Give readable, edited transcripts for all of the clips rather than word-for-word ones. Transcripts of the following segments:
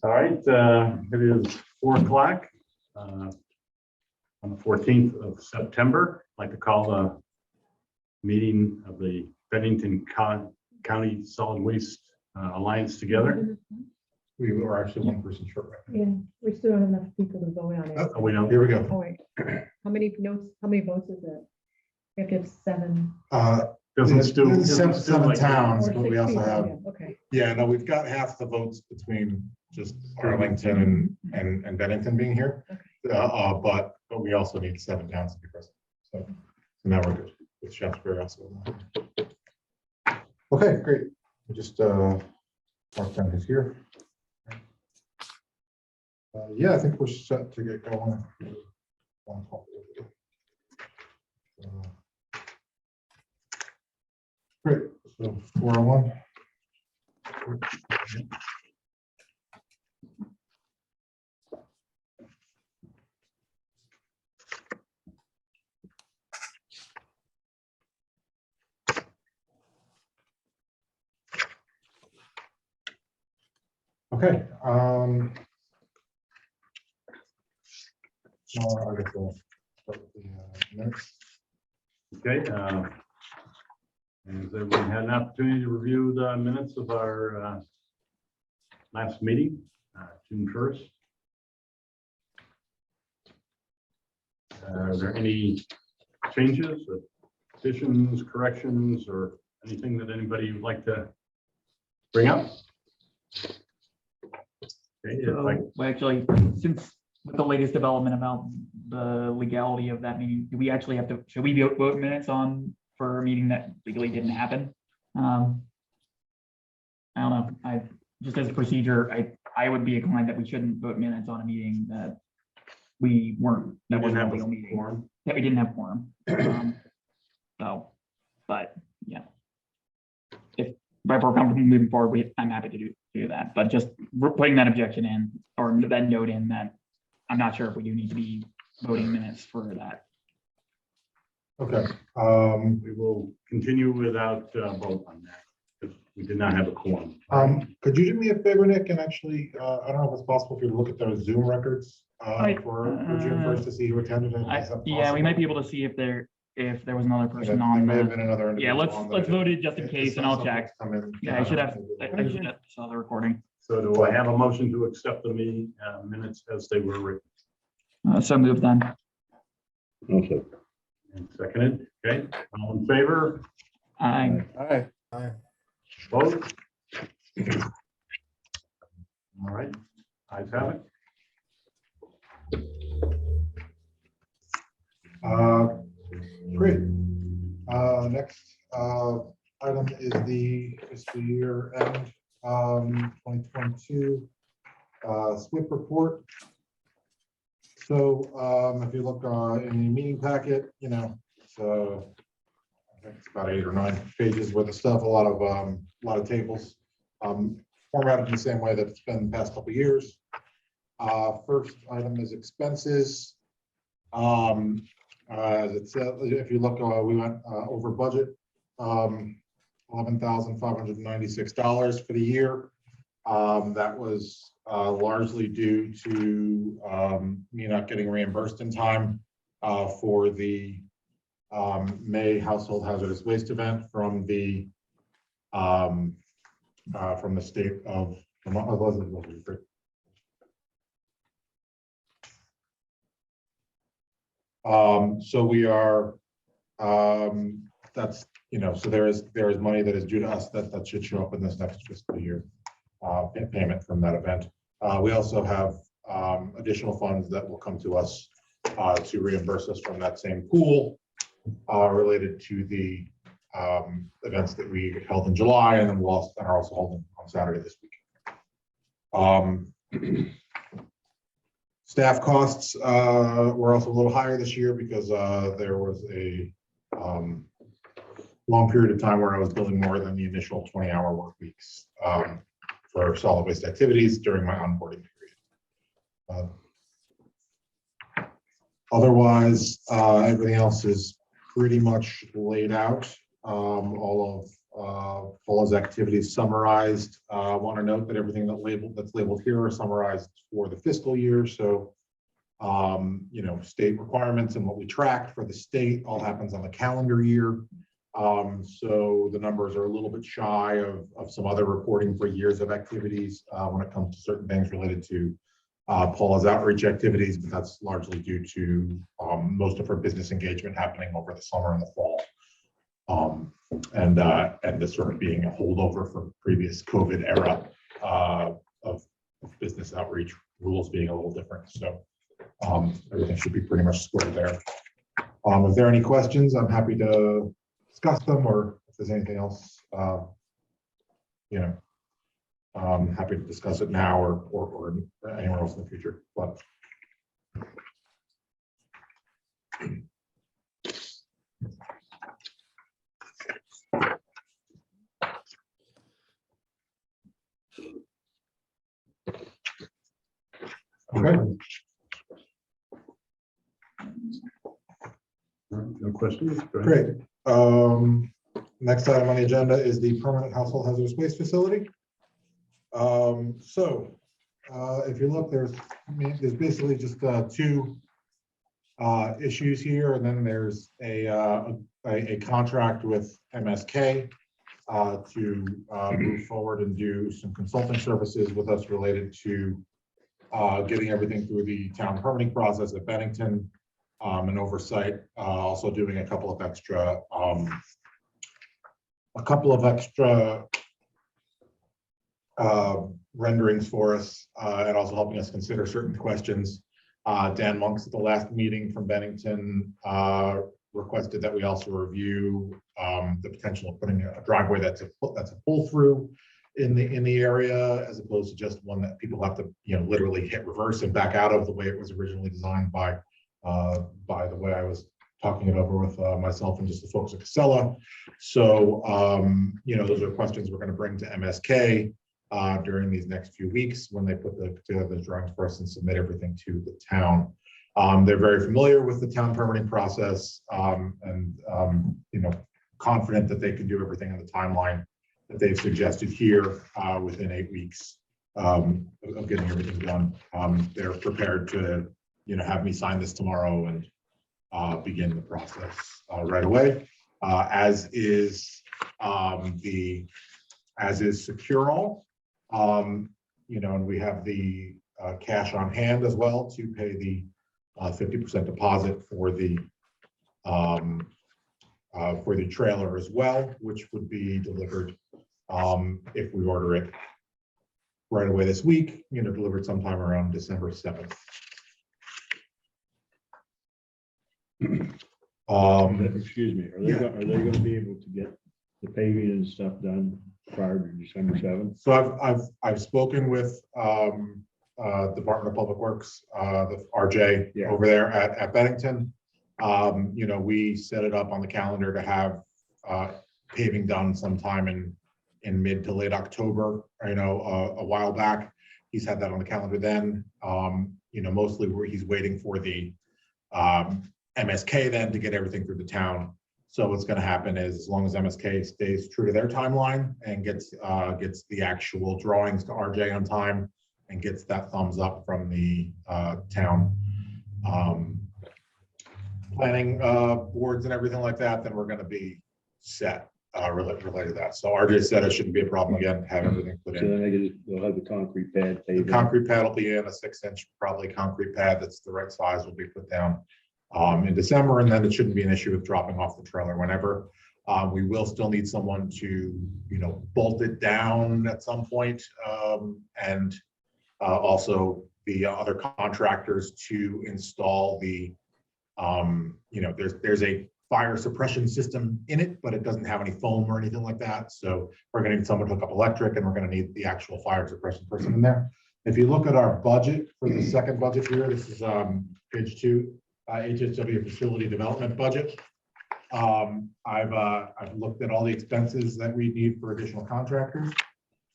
All right, it is 4 o'clock on the 14th of September. I'd like to call the meeting of the Bennington County Solid Waste Alliance together. We were actually one person short right now. Yeah, we still don't have enough people to vote on it. Oh, we know. Here we go. Oh, wait. How many votes is it? We have to have 7. Seven like towns, Or but we 6 also people, have, yeah, okay. yeah, no, we've got half the votes between just Arlington and Bennington being here. Okay. But we also need 7 towns to be present. So now we're good with Shaftesbury also. Okay, great. We just mark down who's here. Yeah, I think we're set to get going. Great, so 401. Okay. I guess we'll start with the minutes. Okay. Has everyone had an opportunity to review the minutes of our last meeting, June 1st? Are there any changes, additions, corrections, or anything that anybody would like to bring up? Okay, So, well, actually, since with the latest development about the legality of that meeting, do we actually have to, should we vote minutes on for a meeting that legally didn't happen? I don't know. I just as a procedure, I would be inclined that we shouldn't vote minutes on a meeting that we weren't, that wasn't a legal meeting, quorum. that we didn't have quorum. So, but yeah. If we're comfortable moving forward, I'm happy to do that, but just putting that objection in, or that note in, that I'm not sure if we do need to be voting minutes for that. Okay. We will continue without vote on that because we did not have a quorum. Could you do me a favor, Nick, and actually, I don't know if it's possible for you to look at those Zoom records for June 1st to see who attended it. Is that Yeah, we possible? might be able to see if there was another person There on may have the. been another. Yeah, individual let's on vote it just in If case, and I'll check. something's come in, Yeah, I should have saw the recording. So do I have a motion to accept the meeting minutes as they were written? So moved then. Okay. And seconded, okay, all in favor? Aye. Aye. Vote. All right, ayes have it. Great. Next item is the fiscal year end 2022 SWIP report. So if you look in the meeting packet, you know, so I think it's about 8 or 9 pages worth of stuff, a lot of tables, formatted in the same way that it's been the past couple of years. First item is expenses. As it said, if you look, we went over budget, $11,596 for the year. That was largely due to me not getting reimbursed in time for the May household hazardous waste event from the state of Vermont. So we are, that's, you know, so there is money that is due to us that should show up in this next fiscal year payment from that event. We also have additional funds that will come to us to reimburse us from that same pool related to the events that we held in July, and then we'll are also holding on Saturday this week. Staff costs were also a little higher this year because there was a long period of time where I was billing more than the initial 20-hour work weeks for solid waste activities during my onboarding period. Otherwise, everything else is pretty much laid out. All of Paula's activities summarized. Want to note that everything that's labeled here are summarized for the fiscal year. So, state requirements and what we tracked for the state all happens on the calendar year. So the numbers are a little bit shy of some other reporting for years of activities when it comes to certain things related to Paula's outreach activities, but that's largely due to most of her business engagement happening over the summer and the fall. And this sort of being a holdover from previous COVID era of business outreach, rules being a little different. So everything should be pretty much squared there. If there are any questions, I'm happy to discuss them, or if there's anything else, I'm happy to discuss it now or anywhere else in the future. But okay. No questions? Go ahead. Great. Next item on the agenda is the permanent household hazardous waste facility. If you look, there's basically just two issues here, and then there's a contract with MSK to move forward and do some consulting services with us related to getting everything through the town permitting process at Bennington. And oversight, also doing a couple of extra renderings for us, and also helping us consider certain questions. Dan Monks at the last meeting from Bennington requested that we also review the potential of putting a driveway that's a pull through in the area, as opposed to just one that people have to literally hit reverse and back out of, the way it was originally designed by the way I was talking it over with myself and just the folks at Casella. So, those are questions we're going to bring to MSK during these next few weeks when they put together the drawings for us and submit everything to the town. They're very familiar with the town permitting process, and confident that they can do everything in the timeline that they've suggested here within 8 weeks of getting everything done. They're prepared to have me sign this tomorrow and begin the process right away, as is Secure All, and we have the cash on hand as well to pay the 50% deposit for the trailer as well, which would be delivered if we order it right away this week, delivered sometime around December 7th. Excuse me, are they going to be able to get the paving and stuff done prior to December 7th? So I've spoken with Department of Public Works, the RJ over there at Bennington. We set it up on the calendar to have paving done sometime in mid to late October, a while back. He's had that on the calendar then. Mostly where he's waiting for the MSK then to get everything through the town. So what's going to happen is, as long as MSK stays true to their timeline and gets the actual drawings to RJ on time and gets that thumbs up from the town planning boards and everything like that, then we're going to be set related to that. So RJ said it shouldn't be a problem again to have everything put So in. then they'll have the concrete pad The paved. concrete pad will be in, a 6-inch probably concrete pad that's the right size will be put down in December, and then it shouldn't be an issue with dropping off the trailer whenever. We will still need someone to bolt it down at some point, and also the other contractors to install the there's a fire suppression system in it, but it doesn't have any foam or anything like that. So we're going to need someone to hook up electric, and we're going to need the actual fire suppression person in there. If you look at our budget for the second budget here, this is page 2, HSW facility development budget. I've looked at all the expenses that we need for additional contractors.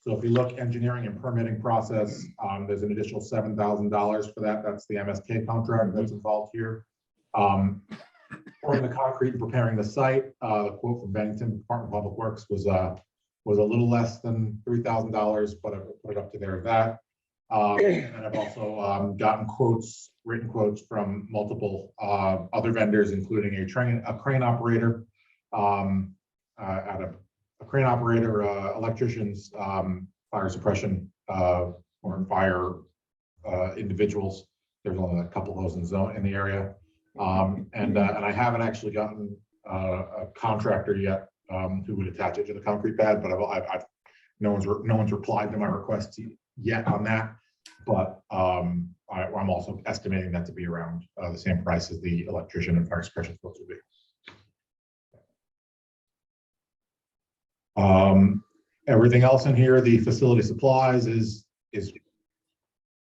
So if you look engineering and permitting process, there's an additional $7,000 for that. That's the MSK contract that's involved here. Pouring the concrete and preparing the site, the quote from Bennington Department of Public Works was was a little less than $3,000, but I put it up to there of that. And I've also gotten quotes, written quotes from multiple other vendors, including a crane operator, electricians, fire suppression, or fire individuals. There's only a couple of those in the area. And I haven't actually gotten a contractor yet who would attach it to the concrete pad, but no one's replied to my request yet on that. But I'm also estimating that to be around the same price as the electrician and fire suppression folks would be. Everything else in here, the facility supplies is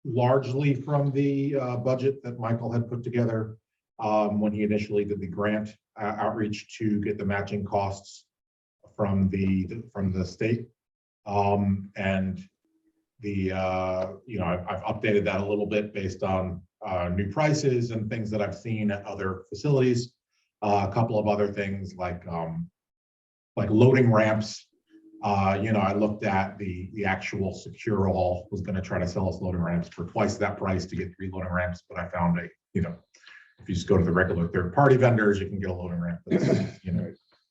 largely from the budget that Michael had put together when he initially did the grant outreach to get the matching costs from the state. And I've updated that a little bit based on new prices and things that I've seen at other facilities. A couple of other things like loading ramps. I looked at the actual Secure All was going to try to sell us loading ramps for twice that price to get 3 loading ramps, but I found if you just go to the regular third-party vendors, you can get a loading ramp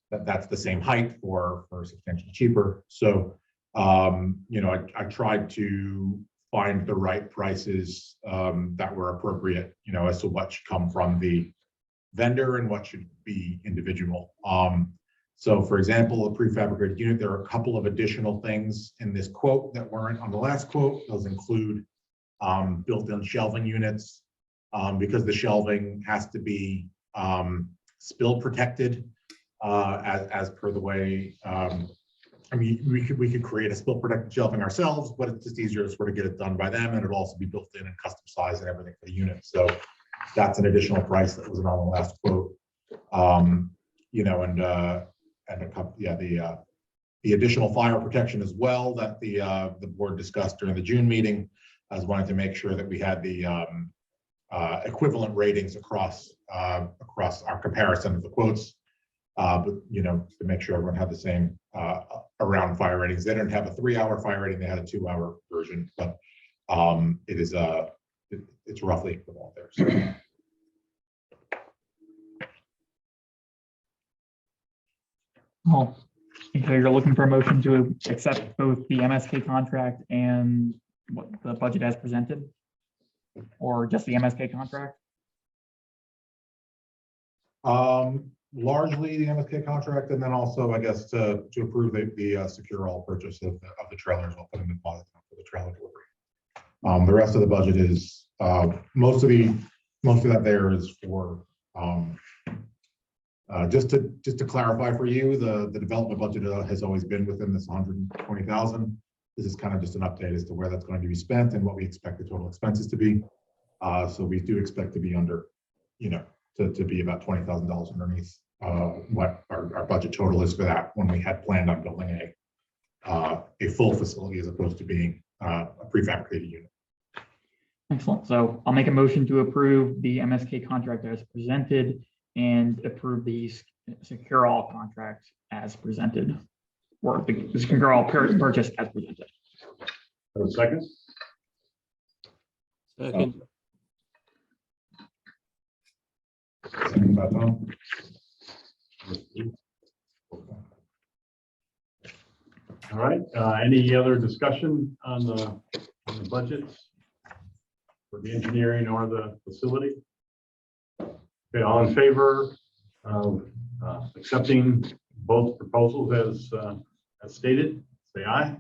that's the same height for substantially cheaper. So I tried to find the right prices that were appropriate, as to what should come from the vendor and what should be individual. So for example, a prefabricated unit, there are a couple of additional things in this quote that weren't on the last quote. Those include built-in shelving units, because the shelving has to be spill protected as per the way, we could create a spill protected shelving ourselves, but it's just easier to sort of get it done by them, and it'll also be built in and custom size and everything for the unit. So that's an additional price that wasn't on the last quote. The additional fire protection as well that the board discussed during the June meeting. I was wanting to make sure that we had the equivalent ratings across our comparison of the quotes, but to make sure everyone had the same around fire ratings. They didn't have a 3-hour fire rating; they had a 2-hour version, but it's roughly equivalent there. So. Well, so you're looking for a motion to accept both the MSK contract and what the budget as presented, or just the MSK contract? Largely the MSK contract, and then also, I guess, to approve the Secure All purchase of the trailers. I'll put in the deposit for the trailer delivery. The rest of the budget is most of that there is for just to clarify for you, the development budget has always been within this 120,000. This is kind of just an update as to where that's going to be spent and what we expect the total expenses to be. So we do expect to be under, to be about $20,000 underneath what our budget total is for that, when we had planned on building a full facility as opposed to being a prefabricated unit. Excellent. So I'll make a motion to approve the MSK contract as presented and approve the Secure All contract as presented, or the Secure All purchase as presented. A second? Second. Second by Tom. All right. Any other discussion on the budgets for the engineering or the facility? Okay, all in favor of accepting both proposals as stated, say aye.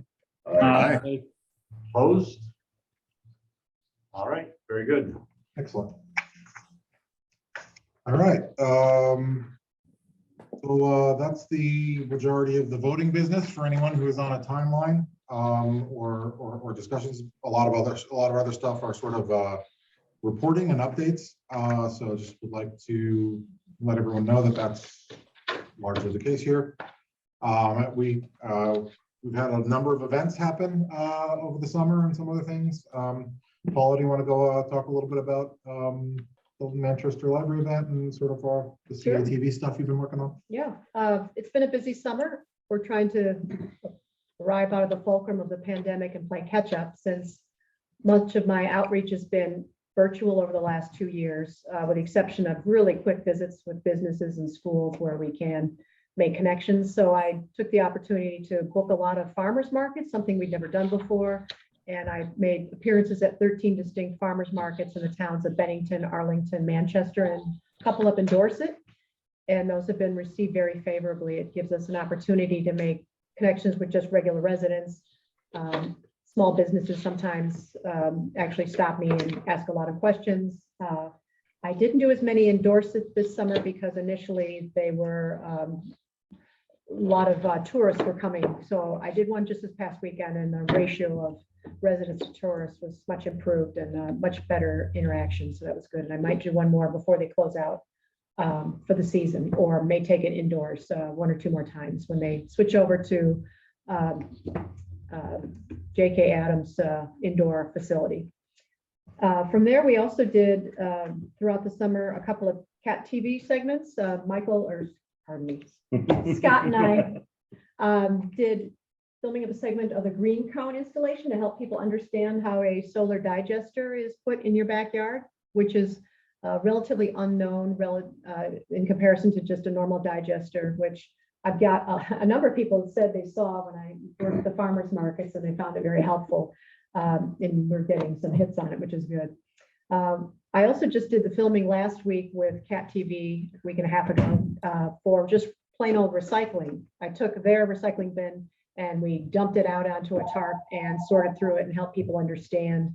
Aye. Opposed? All right, very good. Excellent. All right. So that's the majority of the voting business for anyone who is on a timeline or discussions. A lot of other stuff are sort of reporting and updates. So just would like to let everyone know that that's largely the case here. We've had a number of events happen over the summer and some other things. Paula, do you want to go talk a little bit about the Manchester Library event and sort of the Sure. CATV stuff you've been working on? Yeah, it's been a busy summer. We're trying to arrive out of the fulcrum of the pandemic and play catch up, since much of my outreach has been virtual over the last 2 years, with the exception of really quick visits with businesses and schools where we can make connections. So I took the opportunity to book a lot of farmers markets, something we'd never done before. And I made appearances at 13 distinct farmers markets in the towns of Bennington, Arlington, Manchester, and a couple up in Dorset. And those have been received very favorably. It gives us an opportunity to make connections with just regular residents. Small businesses sometimes actually stop me and ask a lot of questions. I didn't do as many in Dorset this summer because initially they were, a lot of tourists were coming. So I did one just this past weekend, and the ratio of residents to tourists was much improved and much better interaction. So that was good. And I might do one more before they close out for the season, or may take it indoors 1 or 2 more times when they switch over to J.K. Adams indoor facility. From there, we also did throughout the summer a couple of cat TV segments. Scott and I did filming of a segment of the green cone installation to help people understand how a solar digester is put in your backyard, which is relatively unknown in comparison to just a normal digester, which I've got a number of people that said they saw when I worked at the farmers markets, and they found it very helpful. And we're getting some hits on it, which is good. I also just did the filming last week with Cat TV a week and a half ago for just plain old recycling. I took their recycling bin and we dumped it out onto a tarp and sorted through it and helped people understand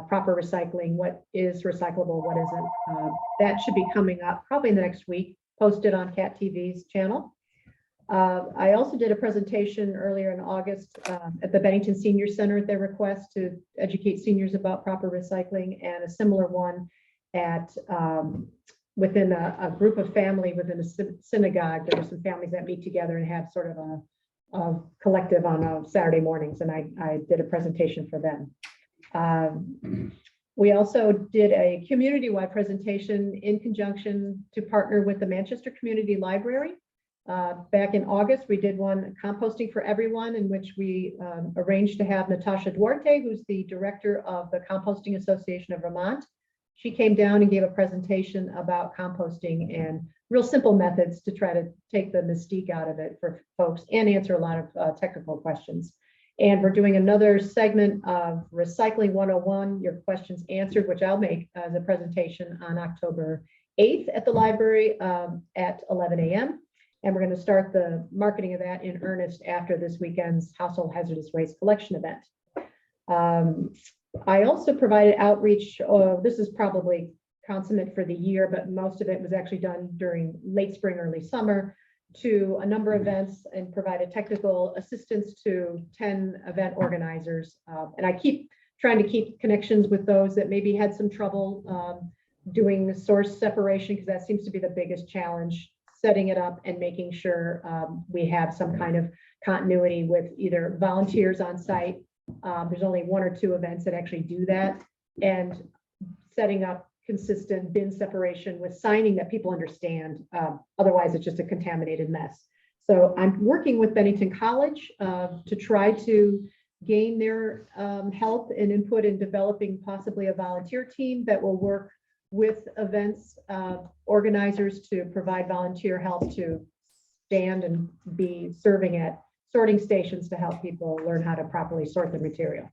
proper recycling, what is recyclable, what isn't. That should be coming up probably in the next week, posted on Cat TV's channel. I also did a presentation earlier in August at the Bennington Senior Center at their request to educate seniors about proper recycling, and a similar one at within a group of family within a synagogue. There were some families that meet together and have sort of a collective on Saturday mornings, and I did a presentation for them. We also did a community-wide presentation in conjunction to partner with the Manchester Community Library. Back in August, we did one, Composting for Everyone, in which we arranged to have Natasha Duarte, who's the director of the Composting Association of Vermont. She came down and gave a presentation about composting and real simple methods to try to take the mystique out of it for folks and answer a lot of technical questions. And we're doing another segment of Recycling 101, Your Questions Answered, which I'll make as a presentation on October 8th at the library at 11 a.m. And we're going to start the marketing of that in earnest after this weekend's Household Hazardous Waste Collection event. I also provided outreach. This is probably consummate for the year, but most of it was actually done during late spring, early summer, to a number of events, and provided technical assistance to 10 event organizers. And I keep trying to keep connections with those that maybe had some trouble doing the source separation, because that seems to be the biggest challenge, setting it up and making sure we have some kind of continuity with either volunteers on site. There's only 1 or 2 events that actually do that, and setting up consistent bin separation with signing that people understand. Otherwise, it's just a contaminated mess. So I'm working with Bennington College to try to gain their help and input in developing possibly a volunteer team that will work with events organizers to provide volunteer help to stand and be serving at sorting stations to help people learn how to properly sort the material.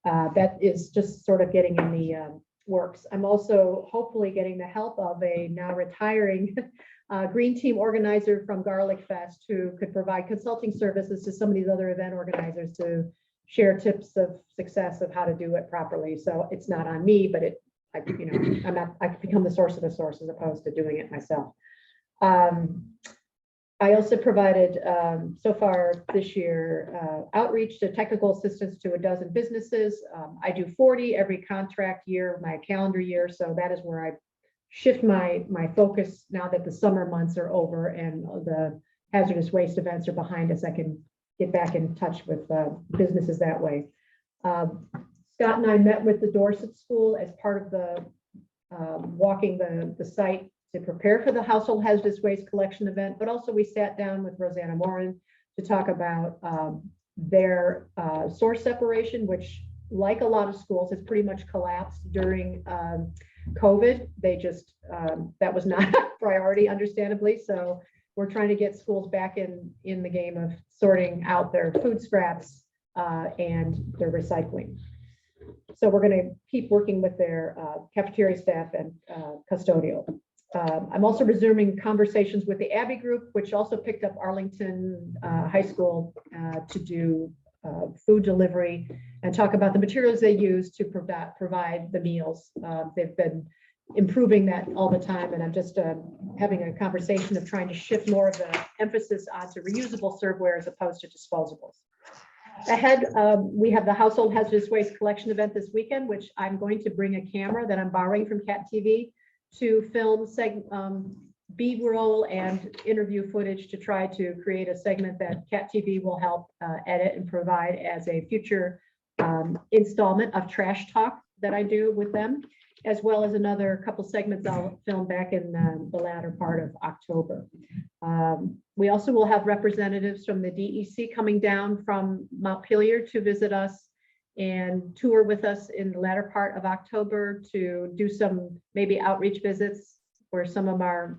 That is just sort of getting in the works. I'm also hopefully getting the help of a now retiring green team organizer from Garlic Fest, who could provide consulting services to some of these other event organizers to share tips of success of how to do it properly. So it's not on me, but I could become the source of the source as opposed to doing it myself. I also provided, so far this year, outreach to technical assistance to a dozen businesses. I do 40 every contract year, my calendar year. So that is where I shift my focus now that the summer months are over and the hazardous waste events are behind us. I can get back in touch with businesses that way. Scott and I met with the Dorset School as part of the walking the site to prepare for the Household Hazardous Waste Collection event, but also we sat down with Rosanna Morin to talk about their source separation, which, like a lot of schools, has pretty much collapsed during COVID. They just, that was not a priority, understandably. So we're trying to get schools back in the game of sorting out their food scraps and their recycling. So we're going to keep working with their cafeteria staff and custodial. I'm also resuming conversations with the Abbey Group, which also picked up Arlington High School to do food delivery and talk about the materials they use to provide the meals. They've been improving that all the time, and I'm just having a conversation of trying to shift more of the emphasis onto reusable serveware as opposed to disposables. Ahead, we have the Household Hazardous Waste Collection event this weekend, which I'm going to bring a camera that I'm borrowing from Cat TV to film B-roll and interview footage to try to create a segment that Cat TV will help edit and provide as a future installment of Trash Talk that I do with them, as well as another couple segments I'll film back in the latter part of October. We also will have representatives from the DEC coming down from Montpelier to visit us and tour with us in the latter part of October to do some maybe outreach visits for some of our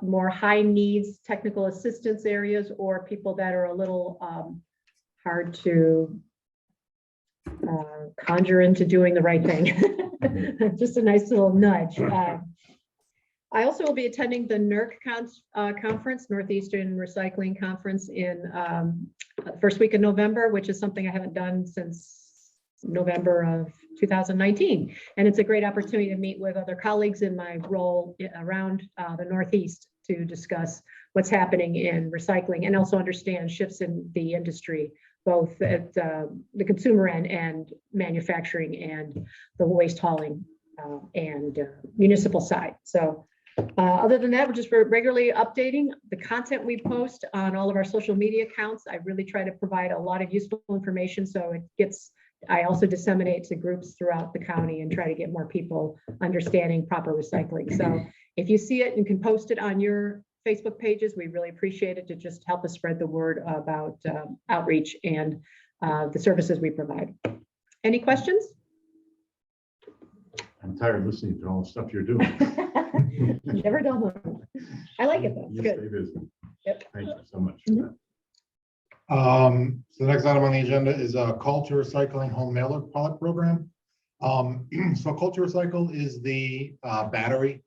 more high needs technical assistance areas, or people that are a little hard to conjure into doing the right thing. Just a nice little nudge. I also will be attending the NERC conference, Northeastern Recycling Conference, in first week of November, which is something I haven't done since November of 2019. And it's a great opportunity to meet with other colleagues in my role around the Northeast to discuss what's happening in recycling and also understand shifts in the industry, both at the consumer end and manufacturing and the waste hauling and municipal side. So other than that, we're just regularly updating the content we post on all of our social media accounts. I really try to provide a lot of useful information, so it gets, I also disseminate to groups throughout the county and try to get more people understanding proper recycling. So if you see it and can post it on your Facebook pages, we really appreciate it to just help us spread the word about outreach and the services we provide. Any questions? I'm tired of listening to all the stuff you're doing. Never done one. I like it though. It's You good. stay busy. Yep. Thank you so much. Mhm. So the next item on the agenda is a Call to Recycling Home Mailer Pilot Program. So Call to Recycle is the battery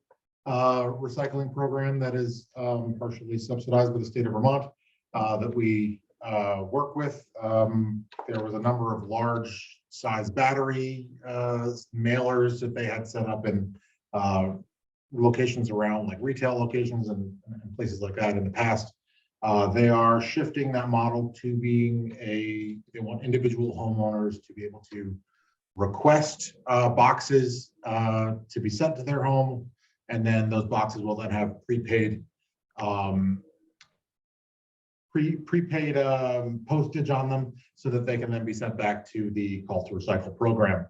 recycling program that is partially subsidized by the state of Vermont that we work with. There was a number of large size battery mailers that they had set up in locations around like retail locations and places like that in the past. They are shifting that model to being they want individual homeowners to be able to request boxes to be sent to their home, and then those boxes will then have prepaid postage on them so that they can then be sent back to the Call to Recycle program.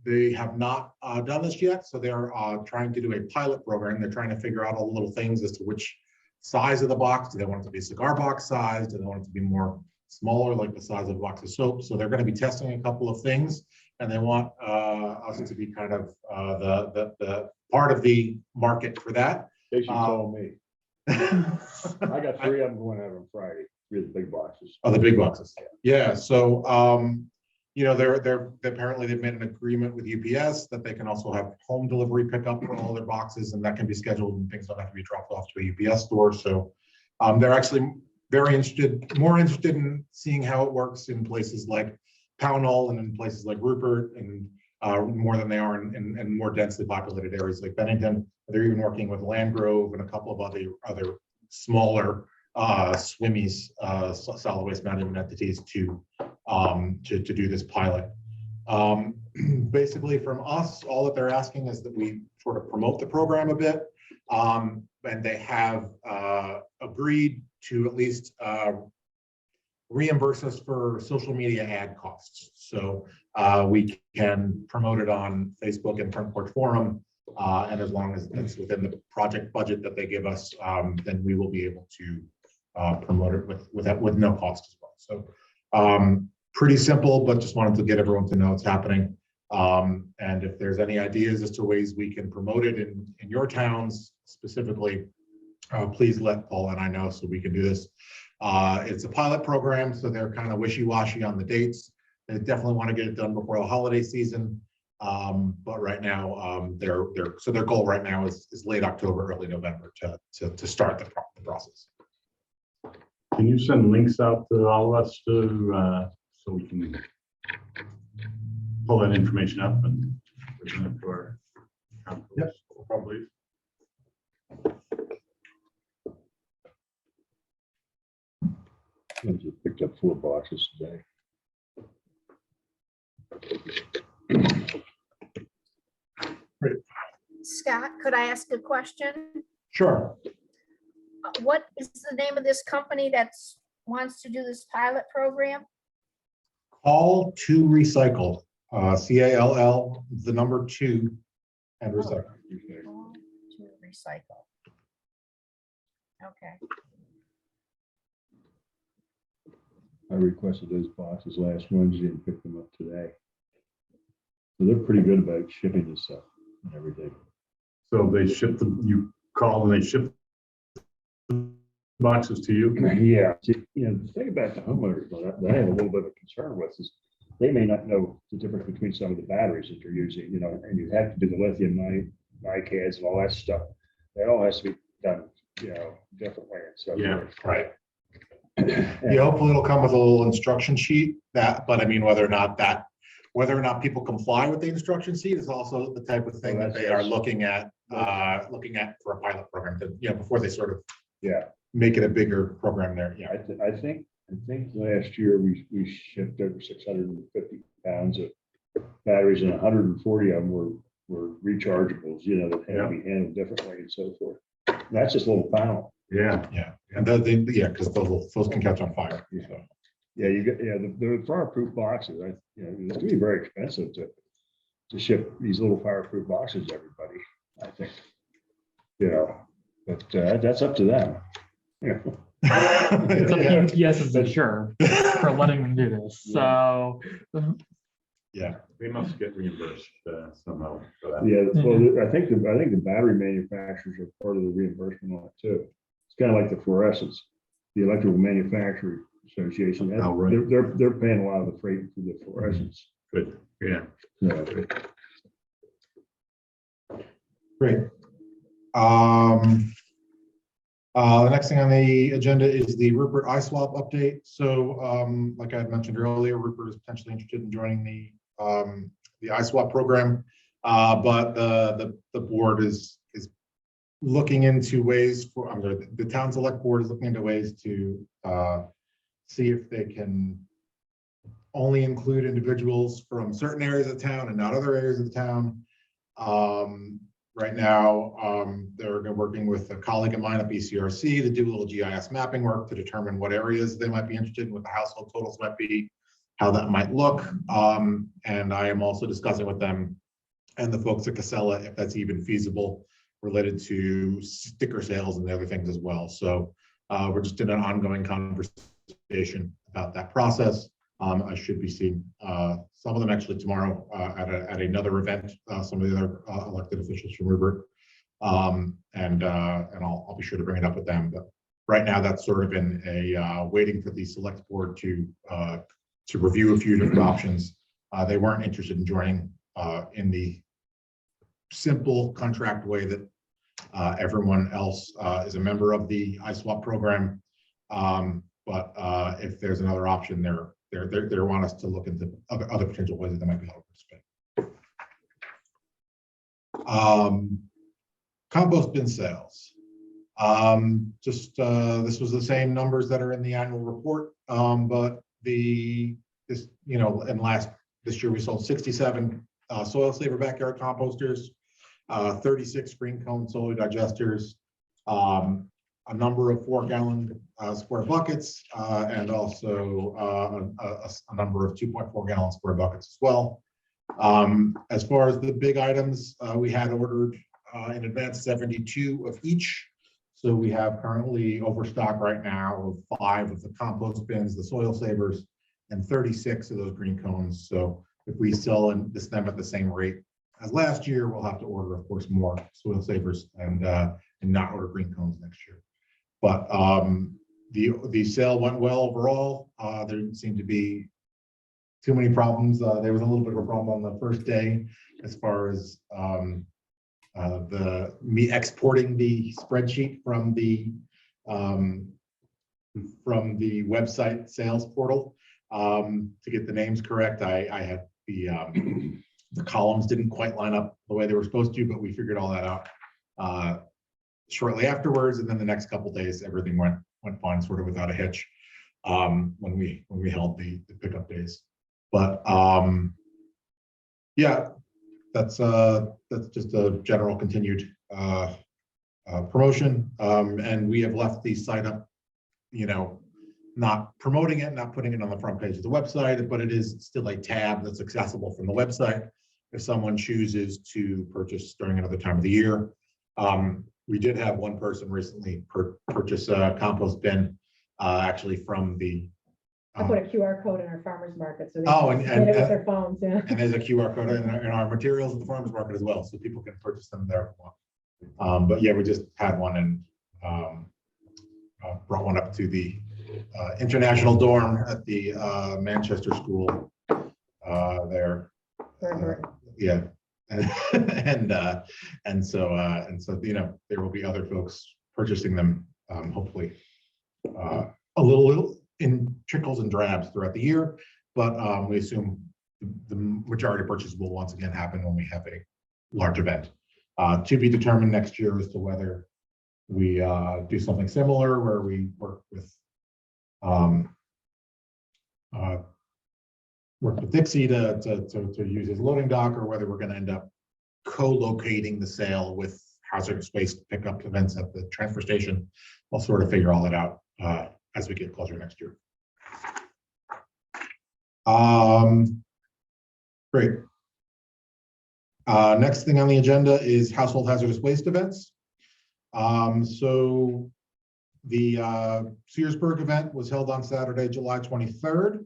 They have not done this yet, so they're trying to do a pilot program. They're trying to figure out all the little things as to which size of the box. Do they want it to be cigar box size? Do they want it to be more smaller, like the size of a box of soap? So they're going to be testing a couple of things, and they want us to be kind of the part of the market for that. They should call me. I got 3 of them going out on Friday, 3 of the big boxes. Oh, the big boxes. Yeah. So, you know, they're apparently they've made an agreement with UPS that they can also have home delivery pickup for all their boxes, and that can be scheduled and things don't have to be dropped off to a UPS store. So they're actually more interested in seeing how it works in places like Pownell and in places like Rupert, and more than they are in more densely populated areas like Bennington. They're even working with Landgrove and a couple of other smaller SWMEs, solid waste management entities to do this pilot. Basically from us, all that they're asking is that we sort of promote the program a bit. And they have agreed to at least reimburse us for social media ad costs. So we can promote it on Facebook and Front Porch Forum. And as long as it's within the project budget that they give us, then we will be able to promote it with no cost as well. So pretty simple, but just wanted to get everyone to know it's happening. And if there's any ideas as to ways we can promote it in your towns specifically, please let Paul and I know so we can do this. It's a pilot program, so they're kind of wishy-washy on the dates. They definitely want to get it done before the holiday season. But right now, their goal right now is late October, early November to start the process. Can you send links out to all of us to, so we can pull that information up and present it to our council? Yep. Probably. I just picked up 4 boxes today. Scott, could I ask a question? Sure. What is the name of this company that wants to do this pilot program? Call to recycle. CALL, the number 2, and recycle. Call to recycle. Okay. I requested those boxes last Wednesday and picked them up today. So they're pretty good about shipping this stuff and everything. So they ship them, you call and they ship boxes to you? Yeah, see, you know, the thing about the homeowners that I have a little bit of concern with is they may not know the difference between some of the batteries that they're using, you know, and you have to do the lithium NiCads and all that stuff. That all has to be done, you know, differently and so Yeah, forth. Right. Yeah, hopefully it'll come with a little instruction sheet but I mean, whether or not people comply with the instruction sheet is also the type of thing that they are looking at for a pilot program to, you know, before they sort of Yeah, make it a bigger program there. Yeah. I think last year we shipped over 650 pounds of batteries and 140 of them were rechargeables, you know, that had to be handled differently and so forth. And that's just a little panel. Yeah. Yeah. And because those can catch on fire. So. Yeah, you get, the fireproof boxes, you know, it's gonna be very expensive to ship these little fireproof boxes to everybody, I think. You know, but that's up to them. Yeah. It's up Yeah. to UPS is sure for letting them do this. So Yeah. They must get reimbursed somehow for that. Yeah, well, I think the battery manufacturers are part of the reimbursement on it too. It's kind of like the fluorescents, the Electrical Manufacturing Association. Oh, right. They're paying a lot of the freight for the fluorescents. Good, yeah. So, Great. The next thing on the agenda is the Rupert Iswap update. So like I had mentioned earlier, Rupert is potentially interested in joining the Iswap program, but the board is looking into ways for, the town select board is looking into ways to see if they can only include individuals from certain areas of town and not other areas of the town. Right now, they're working with a colleague of mine at BCRC to do a little GIS mapping work to determine what areas they might be interested in, what the household totals might be, how that might look. And I am also discussing with them and the folks at Casella if that's even feasible related to sticker sales and the other things as well. So we're just in an ongoing conversation about that process. I should be seeing some of them actually tomorrow at another event, some of the other elected officials from Rupert. And I'll be sure to bring it up with them. But right now that's sort of in a waiting for the select board to review a few different options. They weren't interested in joining in the simple contract way that everyone else is a member of the ISWAP program. But if there's another option, they want us to look into other potential ways that they might be able to participate. Compost bin sales. This was the same numbers that are in the annual report, but this year we sold 67 soil saver backyard composters, 36 green cone solar digesters, a number of 4-gallon square buckets, and also a number of 2.4-gallon square buckets as well. As far as the big items, we had ordered in advance 72 of each. So we have currently overstock right now of 5 of the compost bins, the soil savers, and 36 of those green cones. So if we sell them at the same rate as last year, we'll have to order, of course, more soil savers and not order green cones next year. But the sale went well overall. There didn't seem to be too many problems. There was a little bit of a problem on the first day as far as me exporting the spreadsheet from the website sales portal to get the names correct. I had the columns didn't quite line up the way they were supposed to, but we figured all that out shortly afterwards. And then the next couple of days, everything went fine, sort of without a hitch when we held the pickup days. But yeah, that's just a general continued promotion. And we have left the site up, not promoting it, not putting it on the front page of the website, but it is still a tab that's accessible from the website if someone chooses to purchase during another time of the year. We did have one person recently purchase a compost bin, actually from the. I put a QR code in our farmer's market, so they And can get it with their phones, yeah. and there's a QR code in our materials at the farmer's market as well, so people can purchase them there if they want. But yeah, we just had one and brought one up to the international dorm at the Manchester school there. Yeah, and so there will be other folks purchasing them, hopefully a little in trickles and drabs throughout the year, but we assume the majority of purchases will once again happen when we have a large event. To be determined next year as to whether we do something similar where we work with Dixie to use his loading dock, or whether we're going to end up co-locating the sale with hazardous waste pickup events at the transfer station. We'll sort of figure all that out as we get closer next year. Great. Next thing on the agenda is household hazardous waste events. So the Searsburg event was held on Saturday, July 23rd.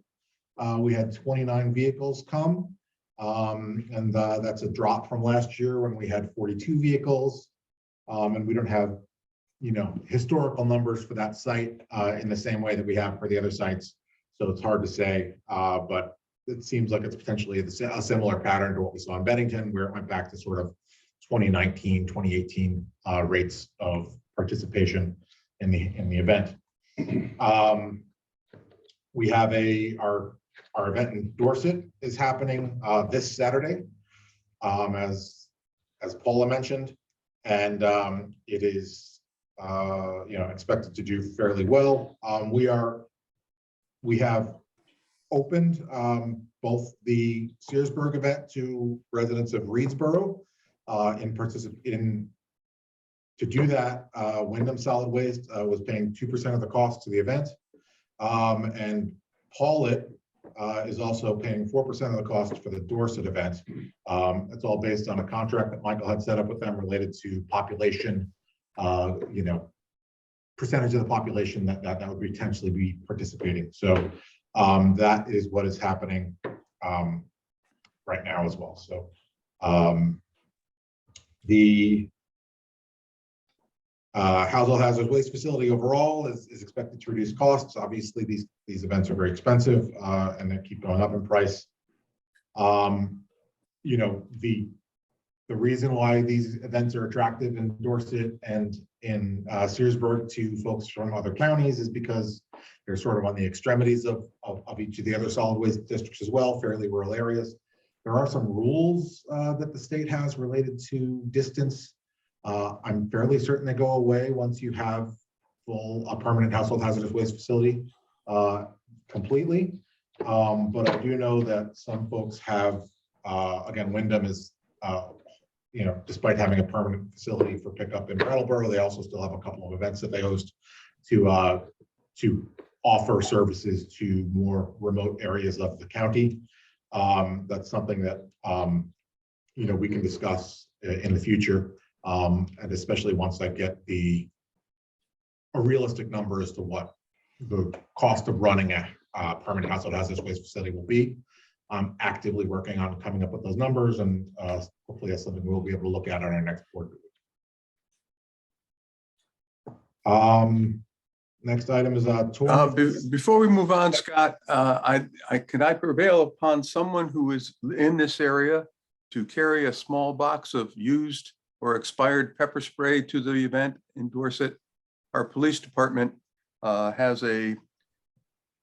We had 29 vehicles come, and that's a drop from last year when we had 42 vehicles. And we don't have, historical numbers for that site in the same way that we have for the other sites. So it's hard to say, but it seems like it's potentially a similar pattern to what we saw in Bennington, where it went back to sort of 2019, 2018 rates of participation in the event. We have our event in Dorset is happening this Saturday, as Paula mentioned, and it is expected to do fairly well. We have opened both the Searsburg event to residents of Reedsboro. To do that, Wyndham Solid Waste was paying 2% of the cost to the event, and Paulet is also paying 4% of the cost for the Dorset event. It's all based on a contract that Michael had set up with them related to population, percentage of the population that would potentially be participating. So that is what is happening right now as well. So the household hazardous waste facility overall is expected to reduce costs. Obviously, these events are very expensive and they keep going up in price. The reason why these events are attractive in Dorset and in Searsburg to folks from other counties is because they're sort of on the extremities of each of the other solid waste districts as well, fairly rural areas. There are some rules that the state has related to distance. I'm fairly certain they go away once you have a permanent household hazardous waste facility completely. But I do know that some folks have, again, Wyndham is, despite having a permanent facility for pickup in Brattleboro, they also still have a couple of events that they host to offer services to more remote areas of the county. That's something that, we can discuss in the future. And especially once I get the a realistic number as to what the cost of running a permanent household hazardous waste facility will be. I'm actively working on coming up with those numbers, and hopefully that's something we'll be able to look at on our next board meeting. Next item is tour. Before we move on, Scott, could I prevail upon someone who is in this area to carry a small box of used or expired pepper spray to the event in Dorset? Our police department has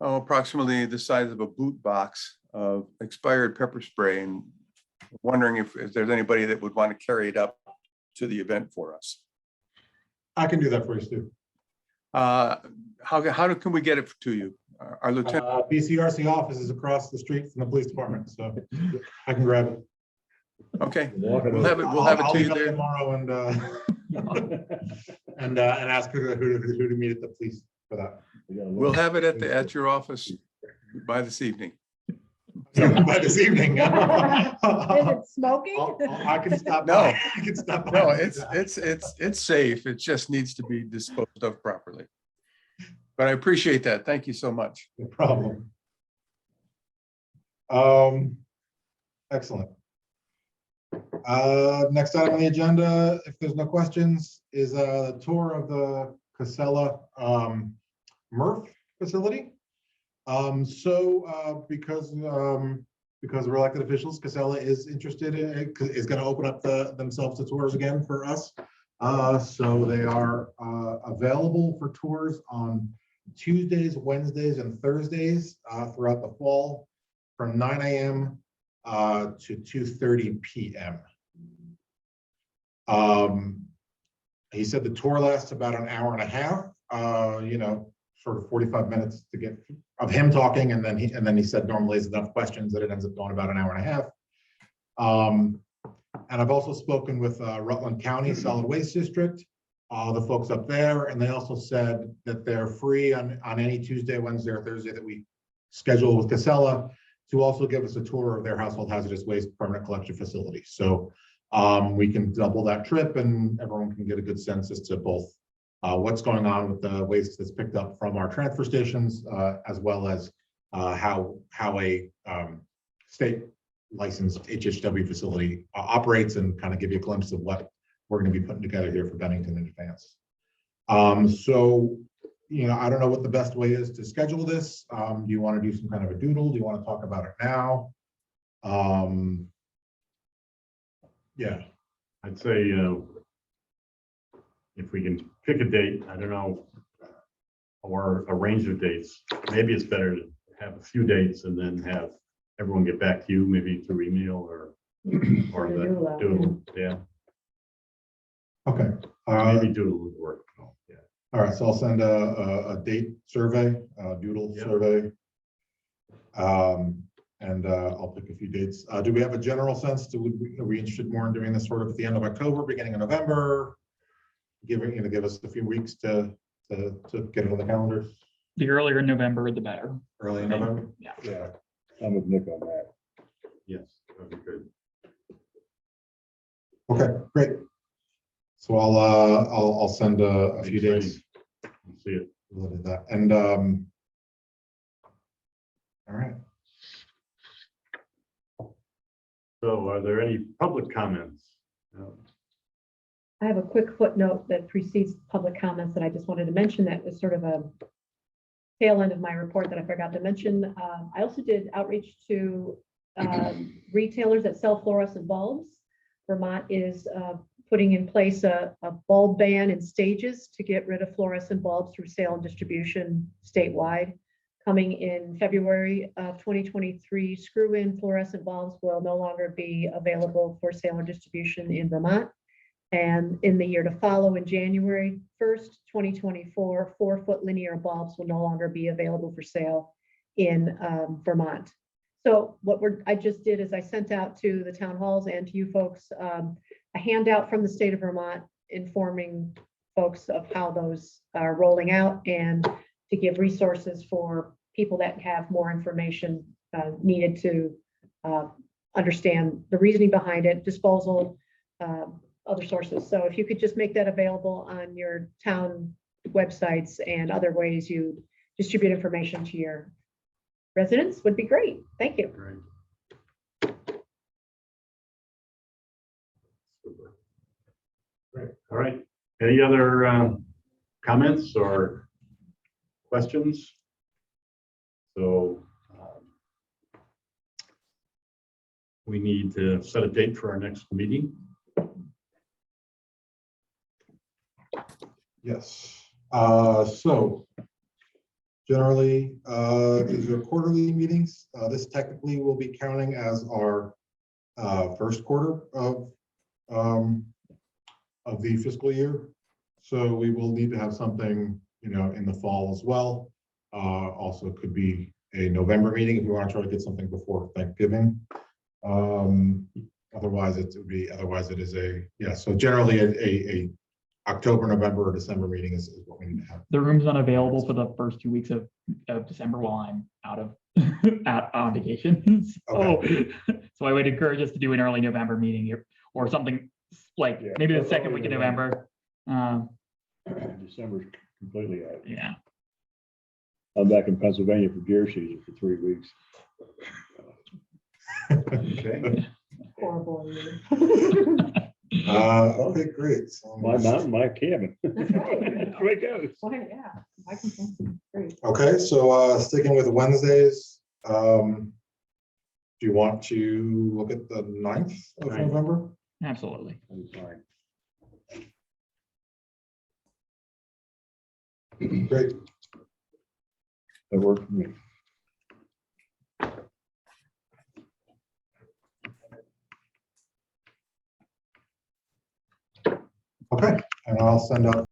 approximately the size of a boot box of expired pepper spray, and wondering if there's anybody that would want to carry it up to the event for us. I can do that for you, Stu. How can we get it to you? Our lieutenant. BCRC office is across the street from the police department, so I can grab it. Okay, Walk it we'll have it I'll to you email there. tomorrow and ask who to meet at the police for that. We'll have it at your office by this evening. By this evening. Is it smoking? I can stop. No. by. I can stop. by. No, it's safe. It just needs to be disposed of properly. But I appreciate that. Thank you so much. No problem. Excellent. Next item on the agenda, if there's no questions, is a tour of the Casella MRF facility. Because we're elected officials, Casella is interested in, is going to open up themselves to tours again for us. So they are available for tours on Tuesdays, Wednesdays, and Thursdays throughout the fall from 9 a.m. To 2:30 p.m. He said the tour lasts about an hour and a half, sort of 45 minutes to get of him talking, and then he said normally it's enough questions that it ends up going about an hour and a half. And I've also spoken with Rutland County Solid Waste District, the folks up there, and they also said that they're free on any Tuesday, Wednesday, or Thursday that we schedule with Casella to also give us a tour of their household hazardous waste permanent collection facility. So we can double that trip, and everyone can get a good sense as to both what's going on with the waste that's picked up from our transfer stations, as well as how a state licensed HHW facility operates, and kind of give you a glimpse of what we're going to be putting together here for Bennington in advance. So, I don't know what the best way is to schedule this. Do you want to do some kind of a doodle? Do you want to talk about it now? Yeah. I'd say if we can pick a date, I don't know, or a range of dates, maybe it's better to have a few dates and then have everyone get back to you, maybe through email or the doodle. Yeah, Okay. maybe doodle would work. Yeah. All right. So I'll send a date survey, doodle survey. And I'll pick a few dates. Do we have a general sense? Are we interested more in doing this sort of at the end of October, beginning of November? Give us a few weeks to get it on the calendars. The earlier in November, the better. Early in November. Yeah, I'm with Nick on that. Yes, that'd be good. Okay, great. So I'll send a few dates. We'll see it. Look at that. And all right. So are there any public comments? I have a quick footnote that precedes public comments that I just wanted to mention. That was sort of a tail end of my report that I forgot to mention. I also did outreach to retailers that sell fluorescent bulbs. Vermont is putting in place a bulb ban in stages to get rid of fluorescent bulbs through sale and distribution statewide. Coming in February of 2023, screw-in fluorescent bulbs will no longer be available for sale or distribution in Vermont. And in the year to follow, in January 1st, 2024, 4-foot linear bulbs will no longer be available for sale in Vermont. So what I just did is I sent out to the town halls and to you folks a handout from the state of Vermont informing folks of how those are rolling out, and to give resources for people that have more information needed to understand the reasoning behind it, disposal, other sources. So if you could just make that available on your town websites and other ways you distribute information to your residents would be great. Thank you. Great. Super. Great. All right. Any other comments or questions? So we need to set a date for our next meeting. Yes, so generally, these are quarterly meetings. This technically will be counting as our first quarter of the fiscal year. So we will need to have something, in the fall as well. Also could be a November meeting if we want to try to get something before Thanksgiving. Otherwise it is so generally a October, November, or December meeting is what we need to have. The room's unavailable for the first 2 weeks of December while I'm out on vacation. So I would encourage us to do an early November meeting or something like Yeah. maybe the second week of November. December's completely out. Yeah. I'm back in Pennsylvania for deer season for 3 weeks. Okay. Horrible. year. Okay, great. So My mountain, my cabin. That's right. That's where it goes. Well, yeah, I can. Great. Okay, so sticking with Wednesdays, do you want to look at the 9th of Ninth. November? Absolutely. I'm fine. Great. That worked for me. Okay, and I'll send out